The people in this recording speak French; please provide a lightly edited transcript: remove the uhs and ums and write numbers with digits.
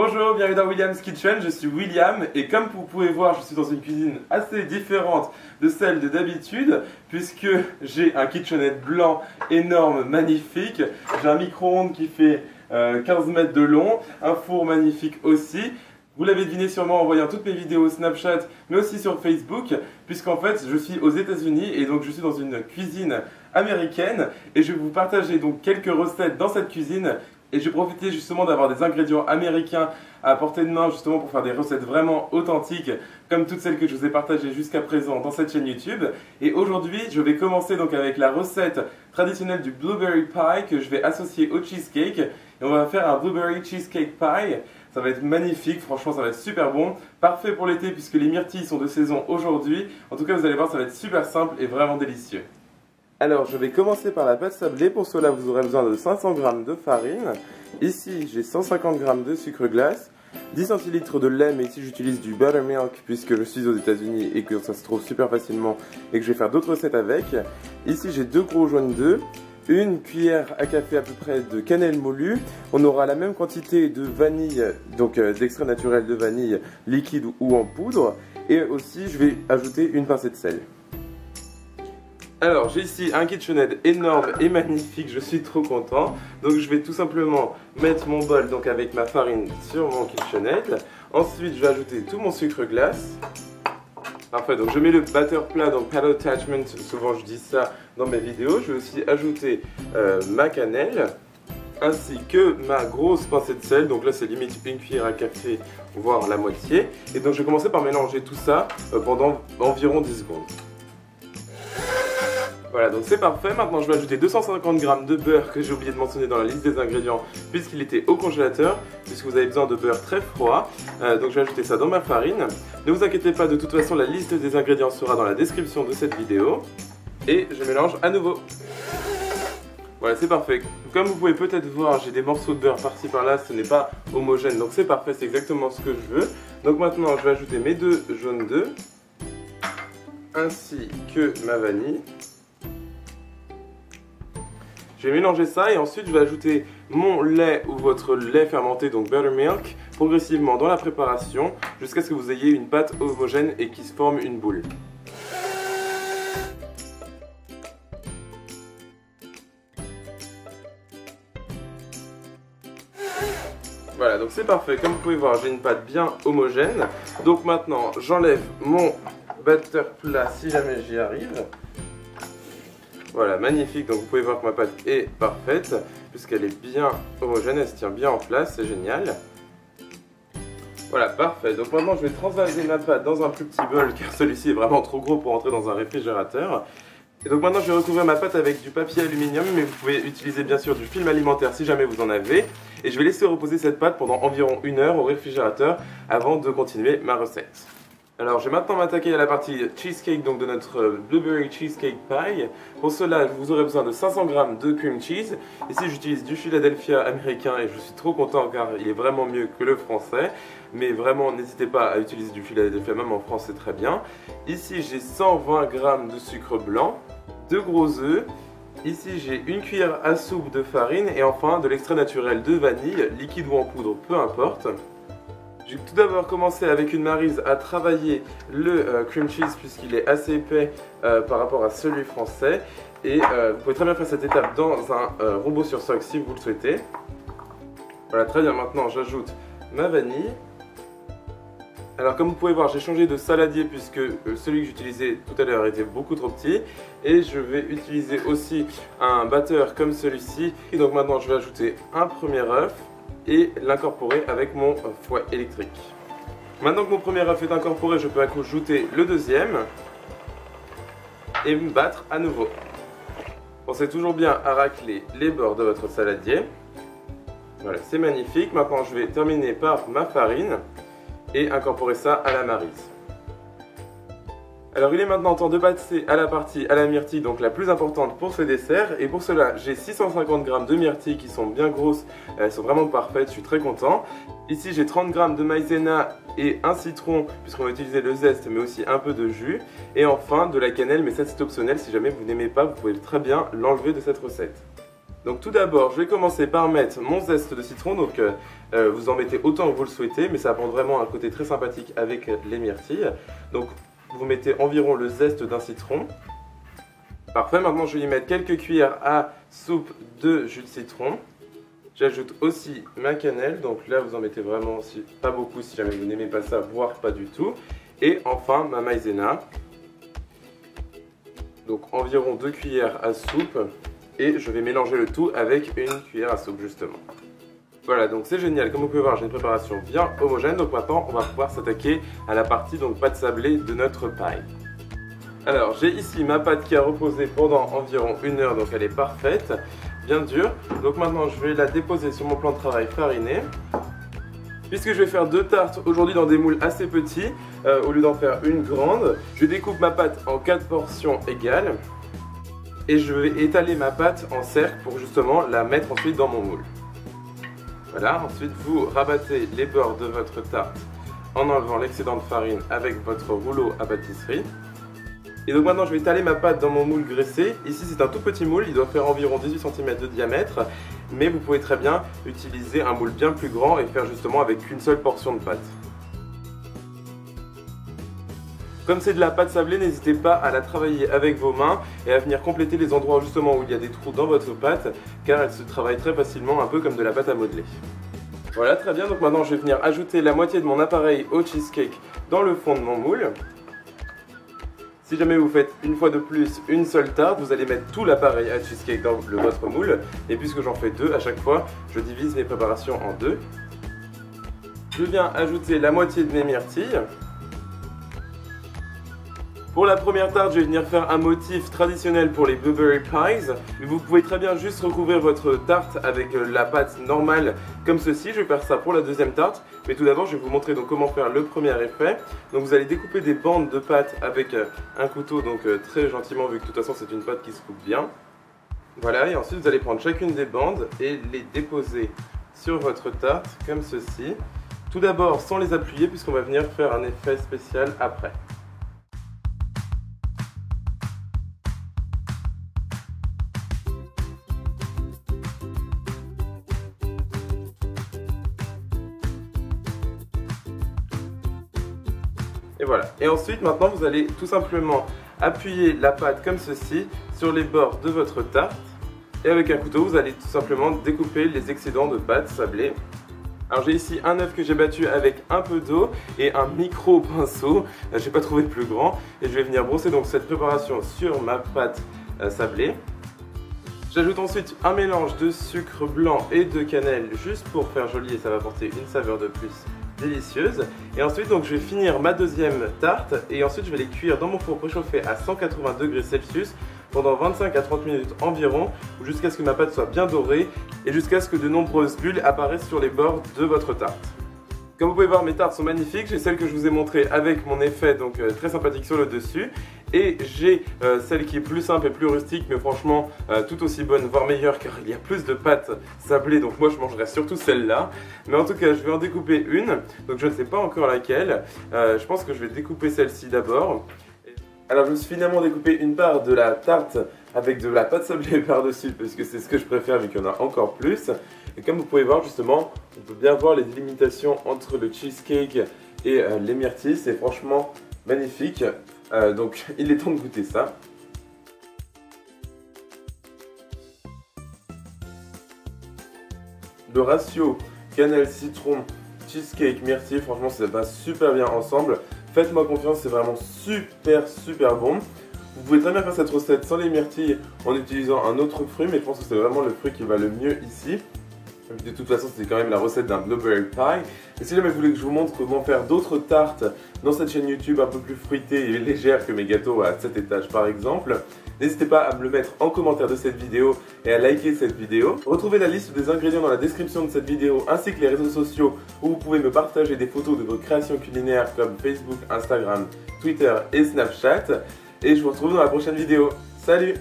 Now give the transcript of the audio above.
Bonjour, bienvenue dans William's Kitchen, je suis William et comme vous pouvez voir, je suis dans une cuisine assez différente de celle de d'habitude puisque j'ai un kitchenette blanc énorme, magnifique, j'ai un micro-ondes qui fait 15 mètres de long, un four magnifique aussi. Vous l'avez deviné sûrement en voyant toutes mes vidéos Snapchat mais aussi sur Facebook puisqu'en fait je suis aux États-Unis et donc je suis dans une cuisine américaine et je vais vous partager donc quelques recettes dans cette cuisine. Et j'ai profité justement d'avoir des ingrédients américains à portée de main justement pour faire des recettes vraiment authentiques comme toutes celles que je vous ai partagées jusqu'à présent dans cette chaîne YouTube. Et aujourd'hui, je vais commencer donc avec la recette traditionnelle du Blueberry Pie que je vais associer au cheesecake. Et on va faire un Blueberry Cheesecake Pie. Ça va être magnifique, franchement ça va être super bon. Parfait pour l'été puisque les myrtilles sont de saison aujourd'hui. En tout cas, vous allez voir, ça va être super simple et vraiment délicieux. Alors, je vais commencer par la pâte sablée. Pour cela, vous aurez besoin de 500 g de farine. Ici, j'ai 150 g de sucre glace, 10 centilitres de lait, mais ici j'utilise du buttermilk puisque je suis aux États-Unis et que ça se trouve super facilement et que je vais faire d'autres recettes avec. Ici, j'ai 2 gros jaunes d'œufs, une cuillère à café à peu près de cannelle moulue. On aura la même quantité de vanille, donc d'extrait naturel de vanille liquide ou en poudre. Et aussi, je vais ajouter une pincée de sel. Alors j'ai ici un kitchenette énorme et magnifique, je suis trop content. Donc je vais tout simplement mettre mon bol donc avec ma farine sur mon kitchenette. Ensuite je vais ajouter tout mon sucre glace. Parfait, donc je mets le batteur plat, donc paddle attachment, souvent je dis ça dans mes vidéos. Je vais aussi ajouter ma cannelle ainsi que ma grosse pincée de sel. Donc là c'est limite une cuillère à café, voire la moitié. Et donc je vais commencer par mélanger tout ça pendant environ 10 secondes. Voilà, donc c'est parfait. Maintenant, je vais ajouter 250 g de beurre que j'ai oublié de mentionner dans la liste des ingrédients puisqu'il était au congélateur, puisque vous avez besoin de beurre très froid. Donc je vais ajouter ça dans ma farine. Ne vous inquiétez pas, de toute façon, la liste des ingrédients sera dans la description de cette vidéo. Et je mélange à nouveau. Voilà, c'est parfait. Comme vous pouvez peut-être voir, j'ai des morceaux de beurre par-ci par-là, ce n'est pas homogène, donc c'est parfait, c'est exactement ce que je veux. Donc maintenant, je vais ajouter mes 2 jaunes d'œufs, ainsi que ma vanille. Je vais mélanger ça et ensuite je vais ajouter mon lait ou votre lait fermenté, donc buttermilk, progressivement dans la préparation jusqu'à ce que vous ayez une pâte homogène et qui se forme une boule. Voilà, donc c'est parfait. Comme vous pouvez voir, j'ai une pâte bien homogène. Donc maintenant, j'enlève mon batteur plat si jamais j'y arrive. Voilà, magnifique, donc vous pouvez voir que ma pâte est parfaite, puisqu'elle est bien homogène, elle se tient bien en place, c'est génial. Voilà, parfait, donc maintenant je vais transvaser ma pâte dans un plus petit bol, car celui-ci est vraiment trop gros pour entrer dans un réfrigérateur. Et donc maintenant je vais recouvrir ma pâte avec du papier aluminium, mais vous pouvez utiliser bien sûr du film alimentaire si jamais vous en avez. Et je vais laisser reposer cette pâte pendant environ 1 heure au réfrigérateur avant de continuer ma recette. Alors je vais maintenant m'attaquer à la partie cheesecake donc de notre Blueberry Cheesecake Pie. Pour cela vous aurez besoin de 500 g de cream cheese. Ici j'utilise du Philadelphia américain et je suis trop content car il est vraiment mieux que le français. Mais vraiment n'hésitez pas à utiliser du Philadelphia, même en France c'est très bien. Ici j'ai 120 g de sucre blanc, 2 gros œufs. Ici j'ai une cuillère à soupe de farine et enfin de l'extrait naturel de vanille, liquide ou en poudre, peu importe. Je vais tout d'abord commencer avec une maryse à travailler le cream cheese puisqu'il est assez épais par rapport à celui français. Et vous pouvez très bien faire cette étape dans un robot sur soc si vous le souhaitez. Voilà, très bien, maintenant j'ajoute ma vanille. Alors comme vous pouvez voir, j'ai changé de saladier puisque celui que j'utilisais tout à l'heure était beaucoup trop petit. Et je vais utiliser aussi un batteur comme celui-ci. Et donc maintenant je vais ajouter un premier œuf et l'incorporer avec mon fouet électrique. Maintenant que mon premier œuf est incorporé, je peux ajouter le deuxième et me battre à nouveau. Pensez toujours bien à racler les bords de votre saladier. Voilà, c'est magnifique. Maintenant je vais terminer par ma farine et incorporer ça à la maryse. Alors il est maintenant temps de passer à la partie à la myrtille, donc la plus importante pour ce dessert. Et pour cela, j'ai 650 g de myrtilles qui sont bien grosses, elles sont vraiment parfaites, je suis très content. Ici j'ai 30 g de maïzena et un citron, puisqu'on va utiliser le zeste mais aussi un peu de jus. Et enfin de la cannelle, mais ça c'est optionnel, si jamais vous n'aimez pas, vous pouvez très bien l'enlever de cette recette. Donc tout d'abord, je vais commencer par mettre mon zeste de citron. Donc vous en mettez autant que vous le souhaitez, mais ça apporte vraiment un côté très sympathique avec les myrtilles. Donc vous mettez environ le zeste d'un citron. Parfait, maintenant je vais y mettre quelques cuillères à soupe de jus de citron. J'ajoute aussi ma cannelle, donc là vous en mettez vraiment aussi pas beaucoup si jamais vous n'aimez pas ça, voire pas du tout. Et enfin ma maïzena. Donc environ 2 cuillères à soupe. Et je vais mélanger le tout avec une cuillère à soupe justement. Voilà, donc c'est génial, comme vous pouvez voir j'ai une préparation bien homogène. Donc maintenant on va pouvoir s'attaquer à la partie donc pâte sablée de notre paille. Alors j'ai ici ma pâte qui a reposé pendant environ 1 heure, donc elle est parfaite, bien dure. Donc maintenant je vais la déposer sur mon plan de travail fariné. Puisque je vais faire 2 tartes aujourd'hui dans des moules assez petits, au lieu d'en faire une grande, je découpe ma pâte en 4 portions égales. Et je vais étaler ma pâte en cercle pour justement la mettre ensuite dans mon moule. Voilà, ensuite vous rabattez les bords de votre tarte en enlevant l'excédent de farine avec votre rouleau à pâtisserie. Et donc maintenant je vais étaler ma pâte dans mon moule graissé. Ici c'est un tout petit moule, il doit faire environ 18 cm de diamètre. Mais vous pouvez très bien utiliser un moule bien plus grand et faire justement avec qu'une seule portion de pâte. Comme c'est de la pâte sablée, n'hésitez pas à la travailler avec vos mains et à venir compléter les endroits justement où il y a des trous dans votre pâte, car elle se travaille très facilement, un peu comme de la pâte à modeler. Voilà, très bien, donc maintenant je vais venir ajouter la moitié de mon appareil au cheesecake dans le fond de mon moule. Si jamais vous faites une fois de plus une seule tarte, vous allez mettre tout l'appareil à cheesecake dans votre moule. Et puisque j'en fais 2 à chaque fois, je divise mes préparations en 2. Je viens ajouter la moitié de mes myrtilles. Pour la première tarte, je vais venir faire un motif traditionnel pour les blueberry pies. Mais vous pouvez très bien juste recouvrir votre tarte avec la pâte normale comme ceci. Je vais faire ça pour la deuxième tarte. Mais tout d'abord, je vais vous montrer donc comment faire le premier effet. Donc vous allez découper des bandes de pâte avec un couteau, donc très gentiment, vu que de toute façon c'est une pâte qui se coupe bien. Voilà, et ensuite vous allez prendre chacune des bandes et les déposer sur votre tarte comme ceci. Tout d'abord sans les appuyer, puisqu'on va venir faire un effet spécial après. Et voilà. Et ensuite, maintenant, vous allez tout simplement appuyer la pâte comme ceci sur les bords de votre tarte. Et avec un couteau, vous allez tout simplement découper les excédents de pâte sablée. Alors j'ai ici un œuf que j'ai battu avec un peu d'eau et un micro pinceau. J'ai pas trouvé de plus grand. Et je vais venir brosser donc cette préparation sur ma pâte sablée. J'ajoute ensuite un mélange de sucre blanc et de cannelle juste pour faire joli et ça va apporter une saveur de plus délicieuse. Et ensuite donc je vais finir ma deuxième tarte et ensuite je vais les cuire dans mon four préchauffé à 180 degrés Celsius pendant 25 à 30 minutes environ, jusqu'à ce que ma pâte soit bien dorée et jusqu'à ce que de nombreuses bulles apparaissent sur les bords de votre tarte. Comme vous pouvez voir, mes tartes sont magnifiques. J'ai celle que je vous ai montrée avec mon effet donc très sympathique sur le dessus. Et j'ai celle qui est plus simple et plus rustique, mais franchement tout aussi bonne, voire meilleure, car il y a plus de pâte sablée. Donc moi je mangerai surtout celle-là. Mais en tout cas, je vais en découper une. Donc je ne sais pas encore laquelle. Je pense que je vais découper celle-ci d'abord. Alors je me suis finalement découpé une part de la tarte avec de la pâte sablée par-dessus, parce que c'est ce que je préfère vu qu'il y en a encore plus. Et comme vous pouvez voir justement, on peut bien voir les délimitations entre le cheesecake et les myrtilles. C'est franchement magnifique. Donc il est temps de goûter ça. Le ratio cannelle, citron, cheesecake, myrtille, franchement ça va super bien ensemble. Faites-moi confiance, c'est vraiment super bon. Vous pouvez très bien faire cette recette sans les myrtilles en utilisant un autre fruit, mais je pense que c'est vraiment le fruit qui va le mieux ici. De toute façon, c'est quand même la recette d'un blueberry pie. Et si jamais vous voulez que je vous montre comment faire d'autres tartes dans cette chaîne YouTube un peu plus fruitée et légère que mes gâteaux à 7 étages par exemple, n'hésitez pas à me le mettre en commentaire de cette vidéo et à liker cette vidéo. Retrouvez la liste des ingrédients dans la description de cette vidéo ainsi que les réseaux sociaux où vous pouvez me partager des photos de vos créations culinaires comme Facebook, Instagram, Twitter et Snapchat. Et je vous retrouve dans la prochaine vidéo. Salut!